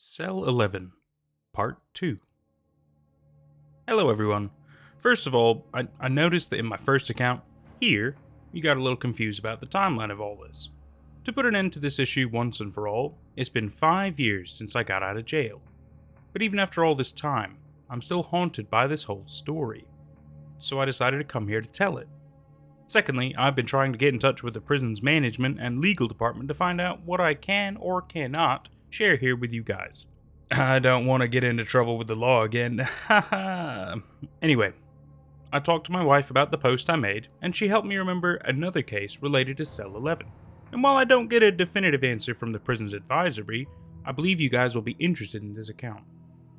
Cell 11, Part 2. Hello everyone. First of all, I noticed that in my first account, here, you got a little confused about the timeline of all this. To put an end to this issue once and for all, it's been 5 years since I got out of jail. But even after all this time, I'm still haunted by this whole story. So I decided to come here to tell it. Secondly, I've been trying to get in touch with the prison's management and legal department to find out what I can or cannot share here with you guys. I don't want to get into trouble with the law again. Haha. Anyway, I talked to my wife about the post I made, and she helped me remember another case related to Cell 11. And while I don't get a definitive answer from the prison's advisory, I believe you guys will be interested in this account.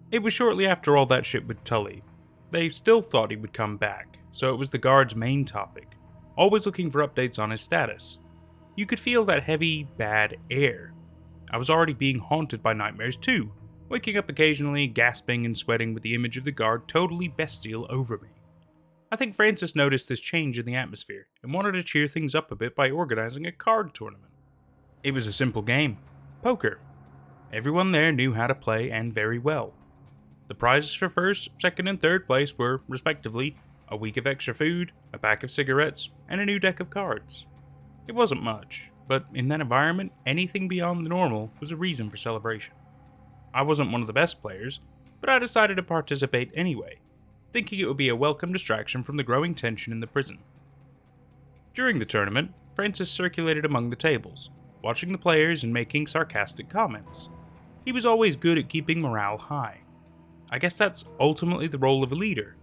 It was shortly after all that shit with Tully. They still thought he would come back, so it was the guard's main topic, always looking for updates on his status. You could feel that heavy, bad air. I was already being haunted by nightmares too, waking up occasionally, gasping and sweating with the image of the guard totally bestial over me. I think Francis noticed this change in the atmosphere and wanted to cheer things up a bit by organizing a card tournament. It was a simple game, poker. Everyone there knew how to play and very well. The prizes for first, second and third place were, respectively, a week of extra food, a pack of cigarettes, and a new deck of cards. It wasn't much, but in that environment, anything beyond the normal was a reason for celebration. I wasn't one of the best players, but I decided to participate anyway, thinking it would be a welcome distraction from the growing tension in the prison. During the tournament, Francis circulated among the tables, watching the players and making sarcastic comments. He was always good at keeping morale high. I guess that's ultimately the role of a leader.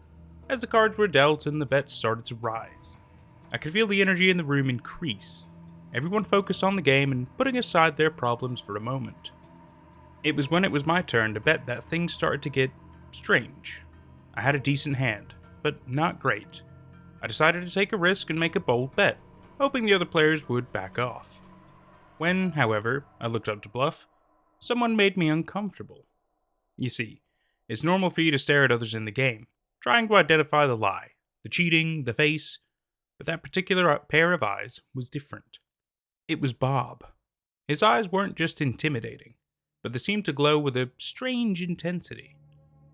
As the cards were dealt and the bets started to rise, I could feel the energy in the room increase. Everyone focused on the game and putting aside their problems for a moment. It was when it was my turn to bet that things started to get strange. I had a decent hand, but not great. I decided to take a risk and make a bold bet, hoping the other players would back off. When, however, I looked up to bluff, someone made me uncomfortable. You see, it's normal for you to stare at others in the game, trying to identify the lie, the cheating, the face, but that particular pair of eyes was different. It was Bob. His eyes weren't just intimidating, but they seemed to glow with a strange intensity.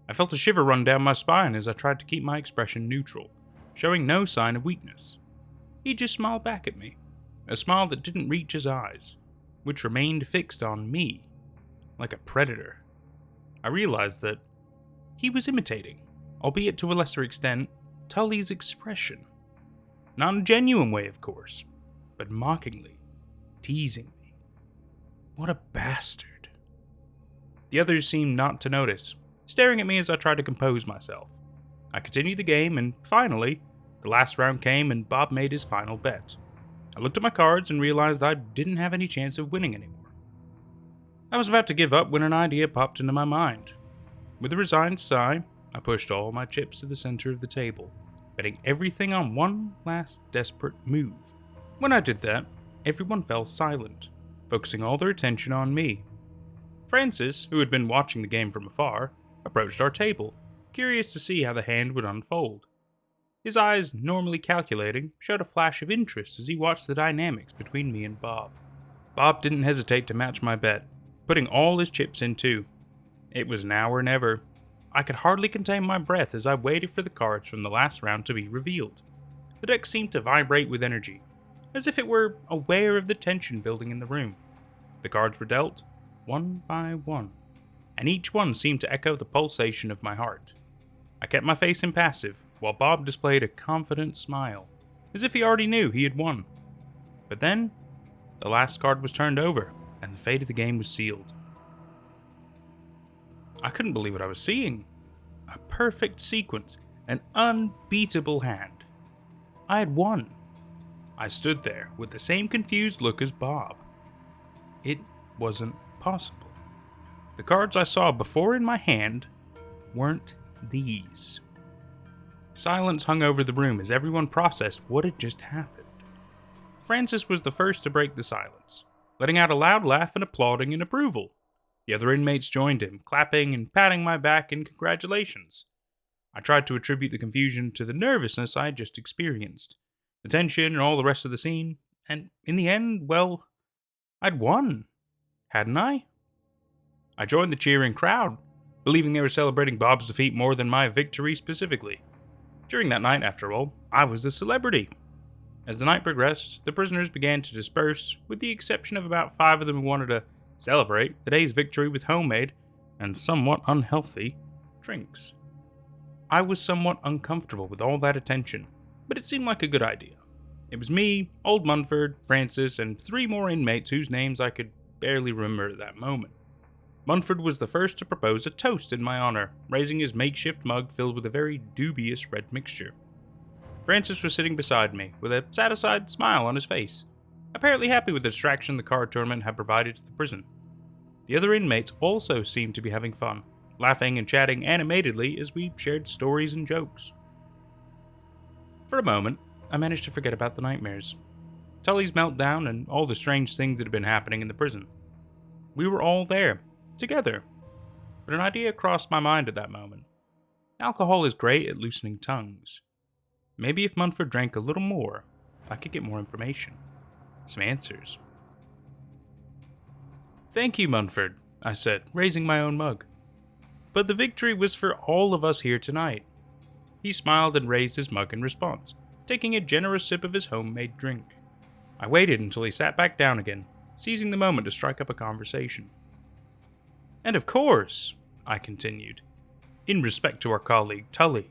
I felt a shiver run down my spine as I tried to keep my expression neutral, showing no sign of weakness. He just smiled back at me, a smile that didn't reach his eyes, which remained fixed on me, like a predator. I realized that he was imitating, albeit to a lesser extent, Tully's expression. Not in a genuine way, of course, but mockingly, teasing me. What a bastard. The others seemed not to notice, staring at me as I tried to compose myself. I continued the game, and finally, the last round came and Bob made his final bet. I looked at my cards and realized I didn't have any chance of winning anymore. I was about to give up when an idea popped into my mind. With a resigned sigh, I pushed all my chips to the center of the table, betting everything on one last desperate move. When I did that, everyone fell silent, focusing all their attention on me. Francis, who had been watching the game from afar, approached our table, curious to see how the hand would unfold. His eyes, normally calculating, showed a flash of interest as he watched the dynamics between me and Bob. Bob didn't hesitate to match my bet, putting all his chips in too. It was now or never. I could hardly contain my breath as I waited for the cards from the last round to be revealed. The deck seemed to vibrate with energy, as if it were aware of the tension building in the room. The cards were dealt, one by one, and each one seemed to echo the pulsation of my heart. I kept my face impassive, while Bob displayed a confident smile, as if he already knew he had won. But then, the last card was turned over, and the fate of the game was sealed. I couldn't believe what I was seeing. A perfect sequence, an unbeatable hand. I had won. I stood there with the same confused look as Bob. It wasn't possible. The cards I saw before in my hand weren't these. Silence hung over the room as everyone processed what had just happened. Francis was the first to break the silence, letting out a loud laugh and applauding in approval. The other inmates joined him, clapping and patting my back in congratulations. I tried to attribute the confusion to the nervousness I had just experienced, the tension and all the rest of the scene, and in the end, well, I'd won, hadn't I? I joined the cheering crowd, believing they were celebrating Bob's defeat more than my victory specifically. During that night, after all, I was the celebrity. As the night progressed, the prisoners began to disperse, with the exception of about 5 of them who wanted to celebrate the day's victory with homemade, and somewhat unhealthy, drinks. I was somewhat uncomfortable with all that attention, but it seemed like a good idea. It was me, old Munford, Francis, and 3 more inmates whose names I could barely remember at that moment. Munford was the first to propose a toast in my honor, raising his makeshift mug filled with a very dubious red mixture. Francis was sitting beside me, with a satisfied smile on his face, apparently happy with the distraction the card tournament had provided to the prison. The other inmates also seemed to be having fun, laughing and chatting animatedly as we shared stories and jokes. For a moment, I managed to forget about the nightmares, Tully's meltdown, and all the strange things that had been happening in the prison. We were all there, together. But an idea crossed my mind at that moment. Alcohol is great at loosening tongues. Maybe if Munford drank a little more, I could get more information. Some answers. "Thank you, Munford," I said, raising my own mug. "But the victory was for all of us here tonight." He smiled and raised his mug in response, taking a generous sip of his homemade drink. I waited until he sat back down again, seizing the moment to strike up a conversation. "And of course," I continued, "in respect to our colleague Tully,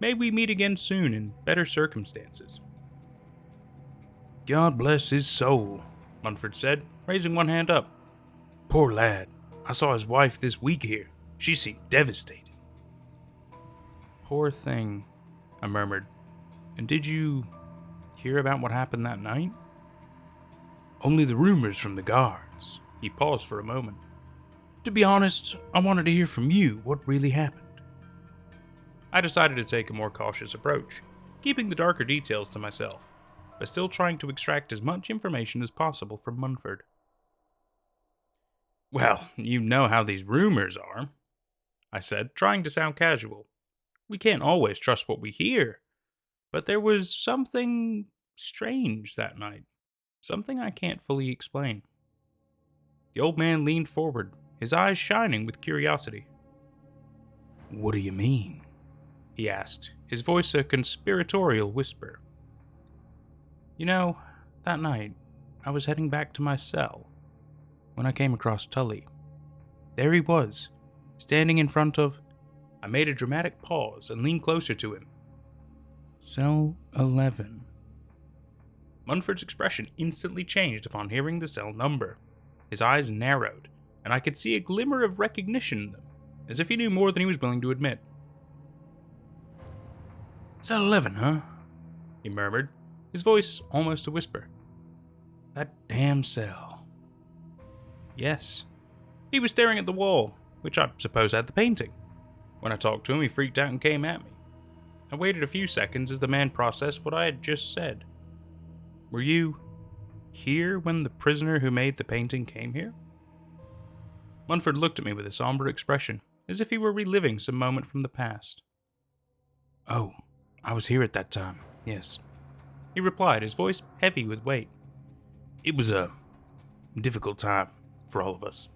may we meet again soon in better circumstances." "God bless his soul," Munford said, raising one hand up. "Poor lad. I saw his wife this week here. She seemed devastated." "Poor thing," I murmured. "And did you hear about what happened that night?" "Only the rumors from the guards." He paused for a moment. "To be honest, I wanted to hear from you what really happened." I decided to take a more cautious approach, keeping the darker details to myself, but still trying to extract as much information as possible from Munford. "Well, you know how these rumors are," I said, trying to sound casual. "We can't always trust what we hear. But there was something strange that night. Something I can't fully explain." The old man leaned forward, his eyes shining with curiosity. "What do you mean?" he asked, his voice a conspiratorial whisper. "You know, that night, I was heading back to my cell when I came across Tully. There he was, standing in front of—" I made a dramatic pause and leaned closer to him. "Cell 11. Munford's expression instantly changed upon hearing the cell number. His eyes narrowed, and I could see a glimmer of recognition in them, as if he knew more than he was willing to admit. "Cell 11, huh?" he murmured, his voice almost a whisper. "That damn cell." "Yes." He was staring at the wall, which I suppose had the painting. When I talked to him, he freaked out and came at me. I waited a few seconds as the man processed what I had just said. "Were you here when the prisoner who made the painting came here?" Munford looked at me with a somber expression, as if he were reliving some moment from the past. "Oh, I was here at that time, yes," he replied, his voice heavy with weight. "It was a difficult time for all of us."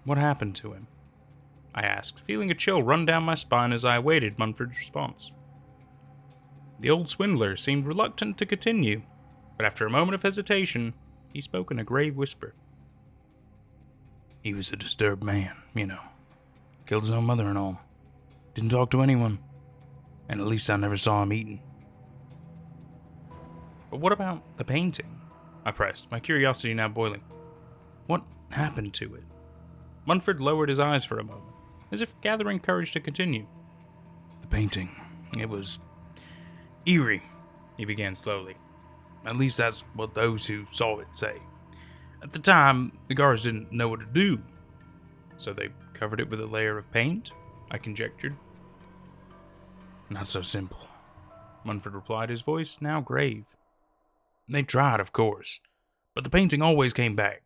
"What happened to him?" I asked, feeling a chill run down my spine as I awaited Munford's response. The old swindler seemed reluctant to continue, but after a moment of hesitation, he spoke in a grave whisper. "He was a disturbed man, you know. Killed his own mother and all. Didn't talk to anyone, and at least I never saw him eating." "But what about the painting?" I pressed, my curiosity now boiling. "What happened to it?" Munford lowered his eyes for a moment, as if gathering courage to continue. "The painting, it was eerie," he began slowly. "At least that's what those who saw it say. At the time, the guards didn't know what to do. So they covered it with a layer of paint?" I conjectured. "Not so simple," Munford replied, his voice now grave. "They tried, of course, but the painting always came back.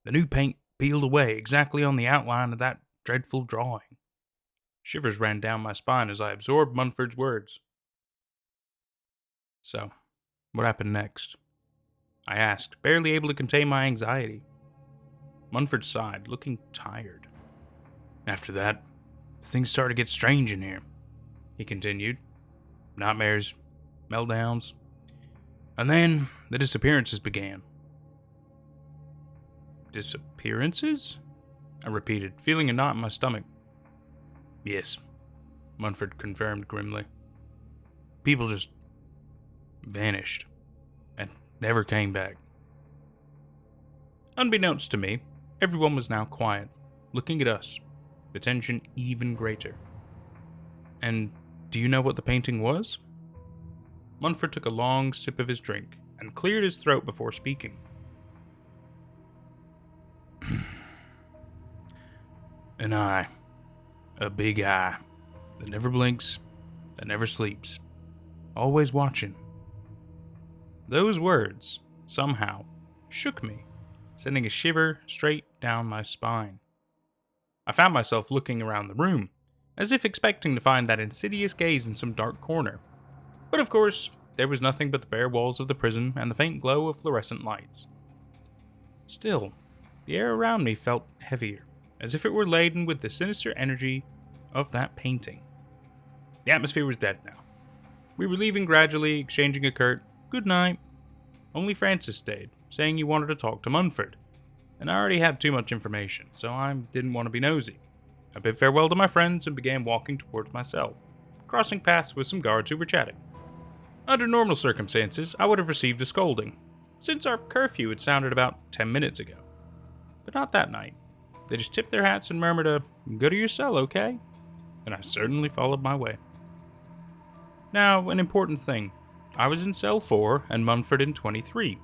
The new paint peeled away exactly on the outline of that dreadful drawing." Shivers ran down my spine as I absorbed Munford's words. "So, what happened next?" I asked, barely able to contain my anxiety. Munford sighed, looking tired. After that, things started to get strange in here, he continued. Nightmares, meltdowns, and then the disappearances began. Disappearances? I repeated, feeling a knot in my stomach. Yes, Munford confirmed grimly. People just vanished and never came back. Unbeknownst to me, everyone was now quiet, looking at us, the tension even greater. And do you know what the painting was? Munford took a long sip of his drink and cleared his throat before speaking. An eye. A big eye. That never blinks. That never sleeps. Always watching. Those words, somehow, shook me, sending a shiver straight down my spine. I found myself looking around the room, as if expecting to find that insidious gaze in some dark corner. But of course, there was nothing but the bare walls of the prison and the faint glow of fluorescent lights. Still, the air around me felt heavier, as if it were laden with the sinister energy of that painting. The atmosphere was dead now. We were leaving gradually, exchanging a curt good night. Only Francis stayed, saying he wanted to talk to Munford, and I already had too much information, so I didn't want to be nosy. I bid farewell to my friends and began walking towards my cell, crossing paths with some guards who were chatting. Under normal circumstances, I would have received a scolding, since our curfew had sounded about 10 minutes ago. But not that night. They just tipped their hats and murmured a, "Go to your cell, okay?" And I certainly followed my way. Now, an important thing. I was in cell 4 and Munford in 23.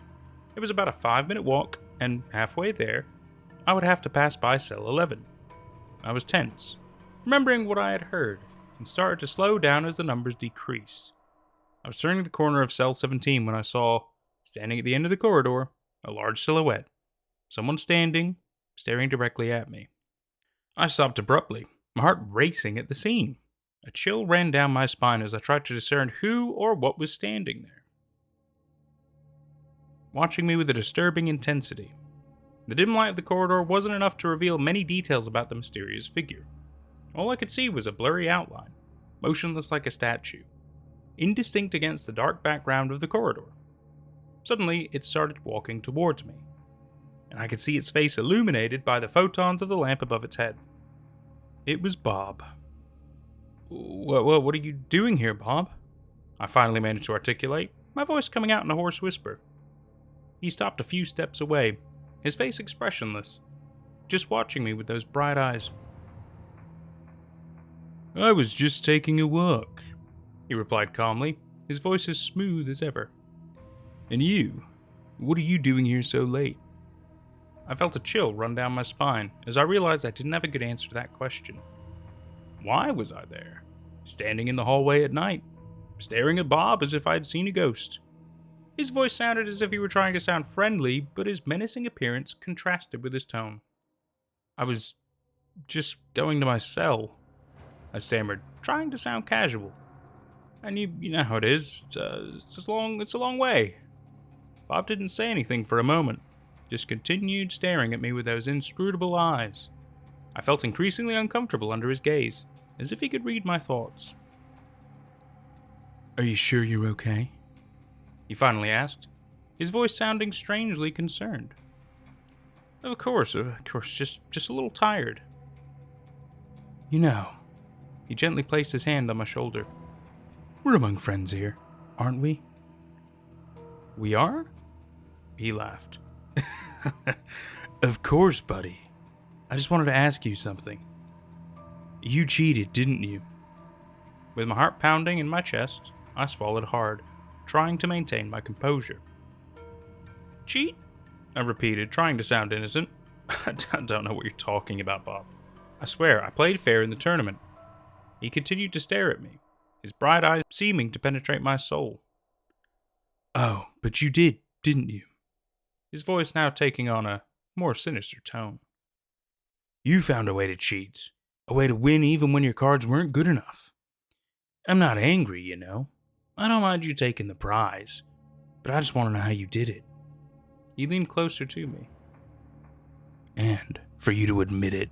It was about a 5-minute walk, and halfway there, I would have to pass by cell 11. I was tense, remembering what I had heard, and started to slow down as the numbers decreased. I was turning the corner of cell 17 when I saw, standing at the end of the corridor, a large silhouette. Someone standing, staring directly at me. I stopped abruptly, my heart racing at the scene. A chill ran down my spine as I tried to discern who or what was standing there, watching me with a disturbing intensity. The dim light of the corridor wasn't enough to reveal many details about the mysterious figure. All I could see was a blurry outline, motionless like a statue, indistinct against the dark background of the corridor. Suddenly, it started walking towards me, and I could see its face illuminated by the photons of the lamp above its head. It was Bob. What are you doing here, Bob? I finally managed to articulate, my voice coming out in a hoarse whisper. He stopped a few steps away, his face expressionless, just watching me with those bright eyes. I was just taking a walk, he replied calmly, his voice as smooth as ever. And you? What are you doing here so late? I felt a chill run down my spine as I realized I didn't have a good answer to that question. Why was I there? Standing in the hallway at night, staring at Bob as if I had seen a ghost. His voice sounded as if he were trying to sound friendly, but his menacing appearance contrasted with his tone. I was just going to my cell, I stammered, trying to sound casual. And you know how it is. It's a long way. Bob didn't say anything for a moment, just continued staring at me with those inscrutable eyes. I felt increasingly uncomfortable under his gaze, as if he could read my thoughts. Are you sure you're okay? He finally asked, his voice sounding strangely concerned. Of course, just a little tired. You know, he gently placed his hand on my shoulder. We're among friends here, aren't we? We are? He laughed. Of course, buddy. I just wanted to ask you something. You cheated, didn't you? With my heart pounding in my chest, I swallowed hard, trying to maintain my composure. Cheat? I repeated, trying to sound innocent. I don't know what you're talking about, Bob. I swear, I played fair in the tournament. He continued to stare at me, his bright eyes seeming to penetrate my soul. Oh, but you did, didn't you? His voice now taking on a more sinister tone. You found a way to cheat, a way to win even when your cards weren't good enough. I'm not angry, you know. I don't mind you taking the prize, but I just want to know how you did it. He leaned closer to me. and for you to admit it.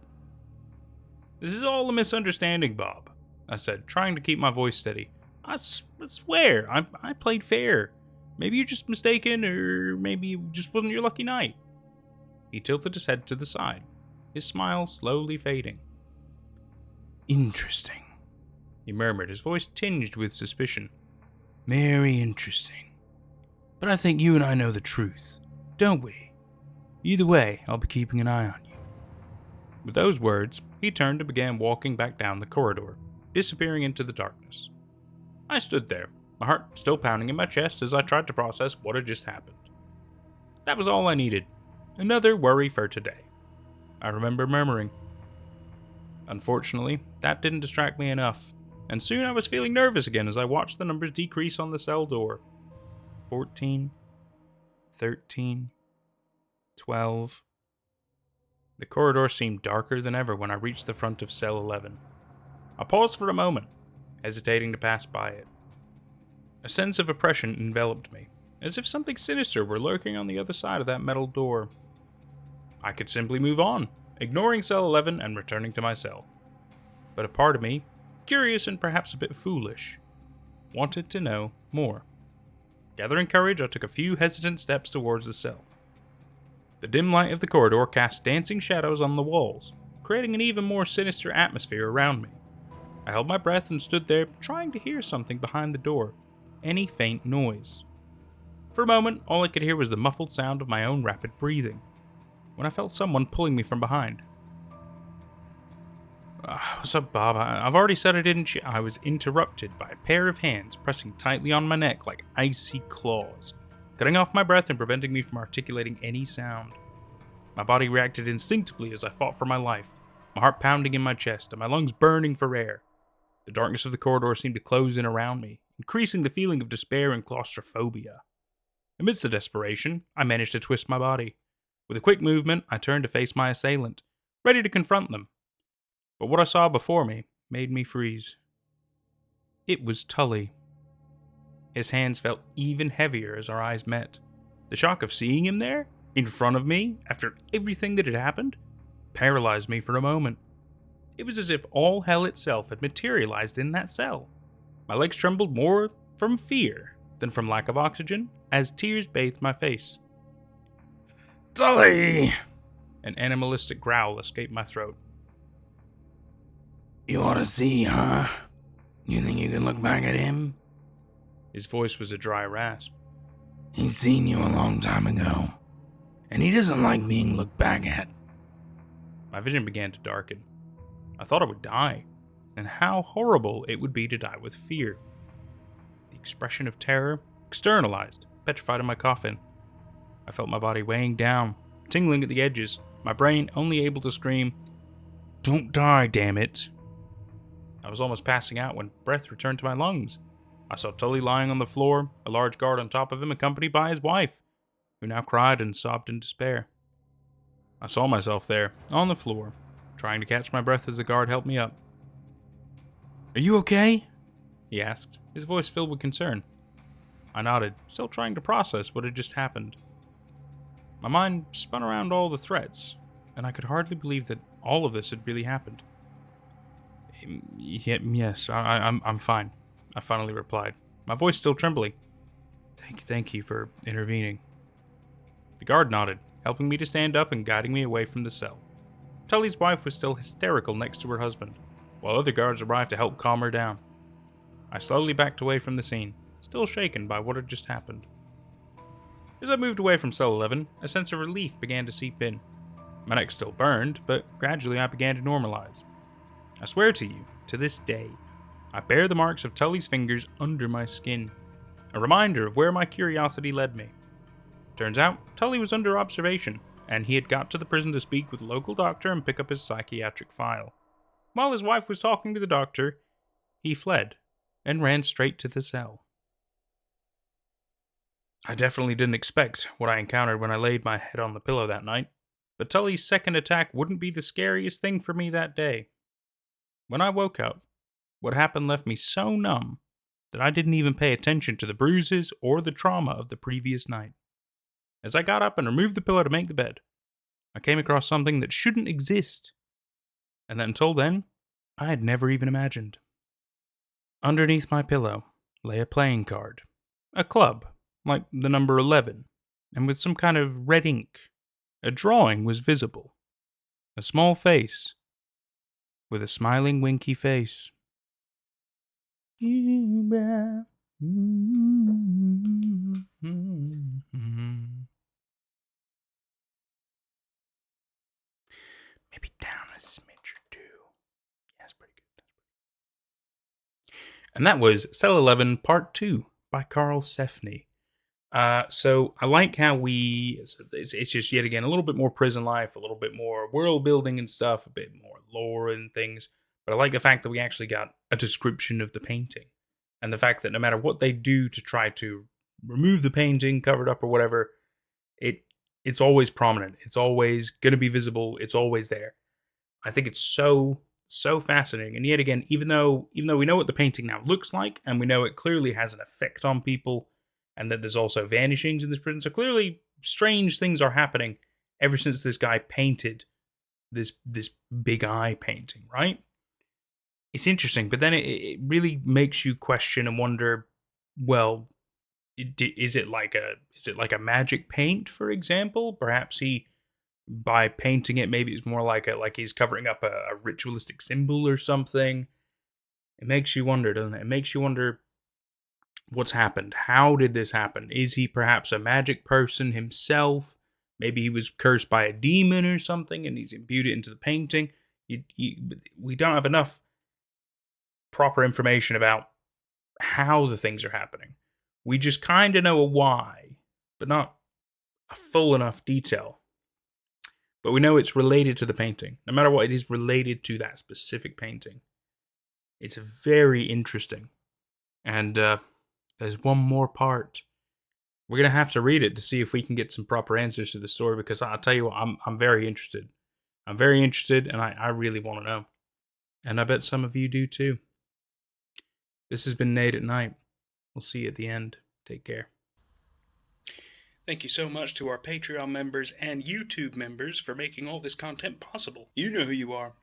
This is all a misunderstanding, Bob, I said, trying to keep my voice steady. I swear, I played fair. Maybe you're just mistaken, or maybe it just wasn't your lucky night. He tilted his head to the side, his smile slowly fading. Interesting, he murmured, his voice tinged with suspicion. Very interesting. But I think you and I know the truth, don't we? Either way, I'll be keeping an eye on you. With those words, he turned and began walking back down the corridor, disappearing into the darkness. I stood there, my heart still pounding in my chest as I tried to process what had just happened. That was all I needed. Another worry for today, I remember murmuring. Unfortunately, that didn't distract me enough, and soon I was feeling nervous again as I watched the numbers decrease on the cell door. 14, 13, 12. The corridor seemed darker than ever when I reached the front of cell 11. I paused for a moment, hesitating to pass by it. A sense of oppression enveloped me, as if something sinister were lurking on the other side of that metal door. I could simply move on, ignoring cell 11 and returning to my cell. But a part of me, curious and perhaps a bit foolish, wanted to know more. Gathering courage, I took a few hesitant steps towards the cell. The dim light of the corridor cast dancing shadows on the walls, creating an even more sinister atmosphere around me. I held my breath and stood there, trying to hear something behind the door, any faint noise. For a moment, all I could hear was the muffled sound of my own rapid breathing, when I felt someone pulling me from behind. What's up, Bob? I've already said I didn't I was interrupted by a pair of hands pressing tightly on my neck like icy claws, cutting off my breath and preventing me from articulating any sound. My body reacted instinctively as I fought for my life, my heart pounding in my chest and my lungs burning for air. The darkness of the corridor seemed to close in around me, increasing the feeling of despair and claustrophobia. Amidst the desperation, I managed to twist my body. With a quick movement, I turned to face my assailant, ready to confront them. But what I saw before me made me freeze. It was Tully. His hands felt even heavier as our eyes met. The shock of seeing him there, in front of me, after everything that had happened, paralyzed me for a moment. It was as if all hell itself had materialized in that cell. My legs trembled more from fear than from lack of oxygen as tears bathed my face. Tully! An animalistic growl escaped my throat. You want to see, huh? You think you can look back at him? His voice was a dry rasp. He's seen you a long time ago, and he doesn't like being looked back at. My vision began to darken. I thought I would die, and how horrible it would be to die with fear. The expression of terror externalized, petrified in my coffin. I felt my body weighing down, tingling at the edges, my brain only able to scream, "Don't die, damn it!" I was almost passing out when breath returned to my lungs. I saw Tully lying on the floor, a large guard on top of him accompanied by his wife, who now cried and sobbed in despair. I saw myself there, on the floor, trying to catch my breath as the guard helped me up. "Are you okay?" he asked, his voice filled with concern. I nodded, still trying to process what had just happened. My mind spun around all the threats, and I could hardly believe that all of this had really happened. Yes, I'm fine, I finally replied, my voice still trembling. Thank you for intervening. The guard nodded, helping me to stand up and guiding me away from the cell. Tully's wife was still hysterical next to her husband, while other guards arrived to help calm her down. I slowly backed away from the scene, still shaken by what had just happened. As I moved away from cell 11, a sense of relief began to seep in. My neck still burned, but gradually I began to normalize. I swear to you, to this day, I bear the marks of Tully's fingers under my skin, a reminder of where my curiosity led me. Turns out, Tully was under observation, and he had got to the prison to speak with the local doctor and pick up his psychiatric file. While his wife was talking to the doctor, he fled and ran straight to the cell. I definitely didn't expect what I encountered when I laid my head on the pillow that night, but Tully's second attack wouldn't be the scariest thing for me that day. When I woke up, what happened left me so numb that I didn't even pay attention to the bruises or the trauma of the previous night. As I got up and removed the pillow to make the bed, I came across something that shouldn't exist, and that until then, I had never even imagined. Underneath my pillow lay a playing card, a club, like the number 11, and with some kind of red ink. A drawing was visible. A small face, with a smiling, winky face. Maybe down a smidge or two. Yeah, that's pretty good. And that was Cell 11 Part 2 by Carl Sefni. So I like how it's just yet again a little bit more prison life, a little bit more world building and stuff, a bit more lore and things. But I like the fact that we actually got a description of the painting, and the fact that no matter what they do to try to remove the painting, cover it up or whatever, it's always prominent. It's always going to be visible. It's always there. I think it's so fascinating. And yet again, even though we know what the painting now looks like, and we know it clearly has an effect on people, and that there's also vanishings in this prison, so clearly strange things are happening ever since this guy painted this big eye painting, right? It's interesting, but then it really makes you question and wonder, well, is it like a magic paint, for example? Perhaps he, by painting it, maybe it's more like he's covering up a ritualistic symbol or something. It makes you wonder, doesn't it? It makes you wonder what's happened. How did this happen? Is he perhaps a magic person himself? Maybe he was cursed by a demon or something, and he's imbued it into the painting. We don't have enough proper information about how the things are happening. We just kind of know a why, but not a full enough detail. But we know it's related to the painting. No matter what, it is related to that specific painting. It's very interesting. And there's one more part. We're going to have to read it to see if we can get some proper answers to the story, because I'll tell you what, I'm very interested. I'm very interested, and I really want to know. And I bet some of you do too. This has been Nate at Night. We'll see you at the end. Take care. Thank you so much to our Patreon members and YouTube members for making all this content possible. You know who you are.